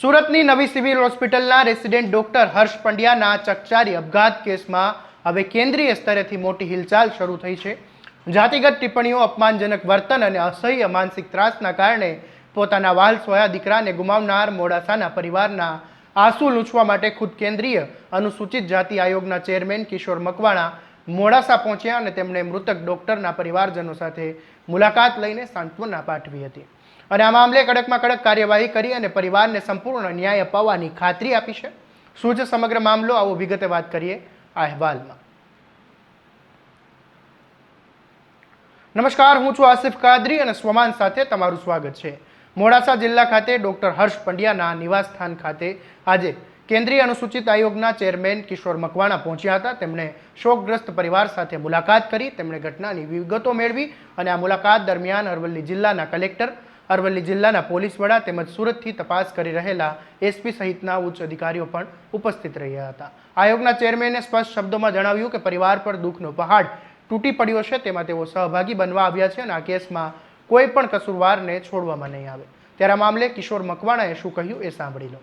સુરતની નવી સિવિલ હોસ્પિટલના રેસિડેન્ટ ડોક્ટર હર્ષ પંડ્યાના ચકચારી અપઘાત કેસમાં હવે કેન્દ્રીય સ્તરેથી મોટી હિલચાલ શરૂ થઈ છે। જાતિગત ટિપ્પણીઓ, અપમાનજનક વર્તન અને અસહ્ય માનસિક ત્રાસના કારણે પોતાના વહાલસોયા દીકરાને ગુમાવનાર મોડાસાના પરિવારના આંસુ લૂછવા માટે ખુદ કેન્દ્રીય અનુસૂચિત જાતિ આયોગના ચેરમેન કિશોર મકવાણા મોડાસા પહોંચ્યા અને તેમણે મૃતક ડોક્ટરના પરિવારજનો સાથે મુલાકાત લઈને સાંત્વના પાઠવી હતી અને આ મામલે કડકમાં કડક કાર્યવાહી કરી અને પરિવારને સંપૂર્ણ ન્યાય અપાવવાની ખાતરી આપી છે। શું છે સમગ્ર મામલો, આવો વિગતે વાત કરીએ આ અહેવાલમાં। નમસ્કાર, હું છું આસિફ કાદરી અને સ્વમાન સાથે તમારું સ્વાગત છે। મોડાસા જિલ્લા ખાતે ડોક્ટર હર્ષ પંડ્યાના નિવાસસ્થાન ખાતે આજે કેન્દ્રીય અનુસૂચિત આયોગના ચેરમેન કિશોર મકવાણા પહોંચ્યા હતા। તેમણે શોકગ્રસ્ત પરિવાર સાથે મુલાકાત કરી, તેમણે ઘટનાની વિગતો મેળવી અને આ મુલાકાત દરમિયાન અરવલ્લી જિલ્લાના કલેક્ટર, અરવલ્લી જિલ્લાના પોલીસ વડા તેમજ સુરતથી તપાસ કરી રહેલા એસપી સહિતના ઉચ્ચ અધિકારીઓ પણ ઉપસ્થિત રહ્યા હતા। આયોગના ચેરમેને સ્પષ્ટ શબ્દોમાં જણાવ્યું કે પરિવાર પર દુઃખનો પહાડ તૂટી પડ્યો છે, તેમાં તેઓ સહભાગી બનવા આવ્યા છે અને આ કેસમાં કોઈ પણ કસૂરવારને છોડવામાં નહીં આવે। ત્યારે આ મામલે કિશોર મકવાણાએ શું કહ્યું એ સાંભળી લો।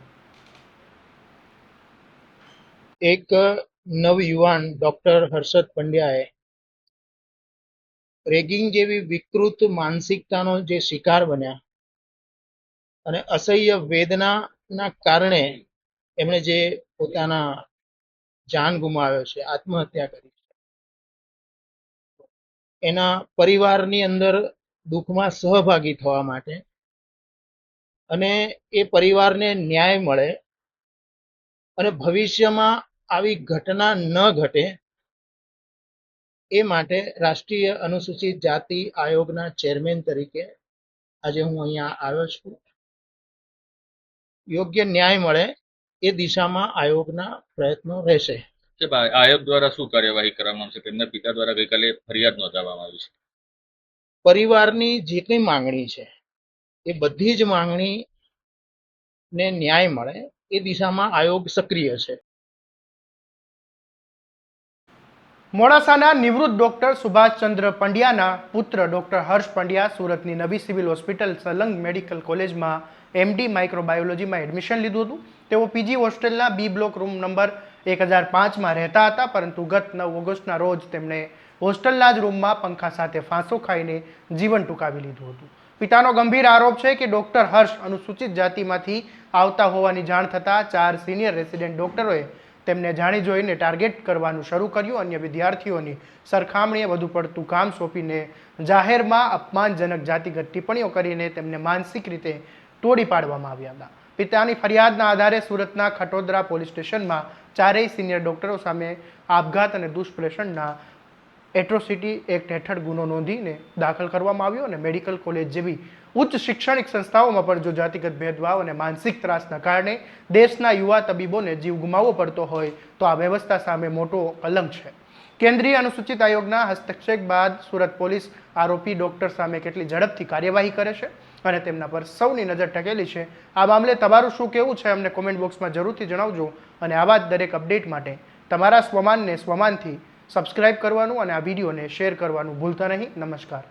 એક નવયુવાન ડોક્ટર હર્ષદ પંડ્યાએ રેગિંગ જેવી વિકૃત માનસિકતાનો જે શિકાર બન્યા અને અસહ્ય વેદનાના કારણે એમણે જે પોતાના જાન ગુમાવ્યો છે, આત્મહત્યા કરી છે, એના પરિવારની અંદર દુઃખમાં સહભાગી થવા માટે અને એ પરિવારને ન્યાય મળે અને ભવિષ્યમાં આવી ઘટના ન ઘટે એ માટે રાષ્ટ્રીય અનુસૂચિત જાતિ આયોગના ચેરમેન તરીકે આજે હું અહીંયા આવ્યો છું। યોગ્ય ન્યાય મળે એ દિશામાં આયોગના પ્રયત્નો રહેશે। આયોગ દ્વારા શું કાર્યવાહી કરવામાં આવશે? તેમના પિતા દ્વારા ગઈકાલે ફરિયાદ નોંધાવવામાં આવી છે। પરિવારની જે કંઈ માંગણી છે એ બધી જ માંગણીને ન્યાય મળે એ દિશામાં આયોગ સક્રિય છે। મોડાસાના નિવૃત્ત ડોક્ટર સુભાષચંદ્ર પંડ્યાના પુત્ર ડોક્ટર હર્ષ પંડ્યા સુરતની નવી સિવિલ હોસ્પિટલ સલંગ મેડિકલ કોલેજમાં એમડી માઇક્રોબાયોલોજીમાં એડમિશન લીધું હતું। તેઓ પીજી હોસ્ટેલના બી બ્લોક રૂમ નંબર 1005માં રહેતા હતા, પરંતુ ગત 9 ઓગસ્ટના રોજ તેમણે હોસ્ટેલના જ રૂમમાં પંખા સાથે ફાંસો ખાઈને જીવન ટૂંકાવી લીધું હતું। પિતાનો ગંભીર આરોપ છે કે ડોક્ટર હર્ષ અનુસૂચિત જાતિમાંથી આવતા હોવાની જાણ થતાં 4 સિનિયર રેસિડેન્ટ ડોક્ટરોએ તેમને જાણી જોઈને ટાર્ગેટ કરવાનું શરૂ કર્યું। અન્ય વિદ્યાર્થીઓની સરખામણીએ વધુ પડતું કામ સોંપીને જાહેરમાં અપમાનજનક જાતિગત ટિપ્પણીઓ કરીને તેમને માનસિક રીતે તોડી પાડવામાં આવ્યા હતા। પિતાની ફરિયાદના આધારે સુરતના ખટોદરા પોલીસ સ્ટેશનમાં 4 સિનિયર ડોક્ટરો સામે આપઘાત અને દુષ્પ્રેષણના એટ્રોસિટી એક્ટ હેઠળ ગુનો નોંધીને દાખલ કરવામાં આવ્યો અને મેડિકલ કોલેજ જેવી ઉચ્ચ શૈક્ષણિક સંસ્થાઓમાં પણ જો જાતિગત ભેદભાવ અને માનસિક ત્રાસના કારણે દેશના યુવા તબીબોને જીવ ગુમાવવો પડતો હોય તો આ વ્યવસ્થા સામે મોટો કલંક છે। કેન્દ્રીય અનુસૂચિત આયોગના હસ્તક્ષેપ બાદ સુરત પોલીસ આરોપી ડોક્ટર સામે કેટલી ઝડપથી કાર્યવાહી કરે છે અને તેમના પર સૌની નજર ટકેલી છે, આ મામલે તમારું શું કહેવું છે અમને કોમેન્ટ બોક્સમાં જરૂરથી જણાવજો અને આવા જ દરેક અપડેટ માટે તમારા સ્વમાનને સ્વમાનથી સબસ્ક્રાઇબ કરવાનું અને આ વિડીયોને શેર કરવાનું ભૂલતા નહીં। નમસ્કાર।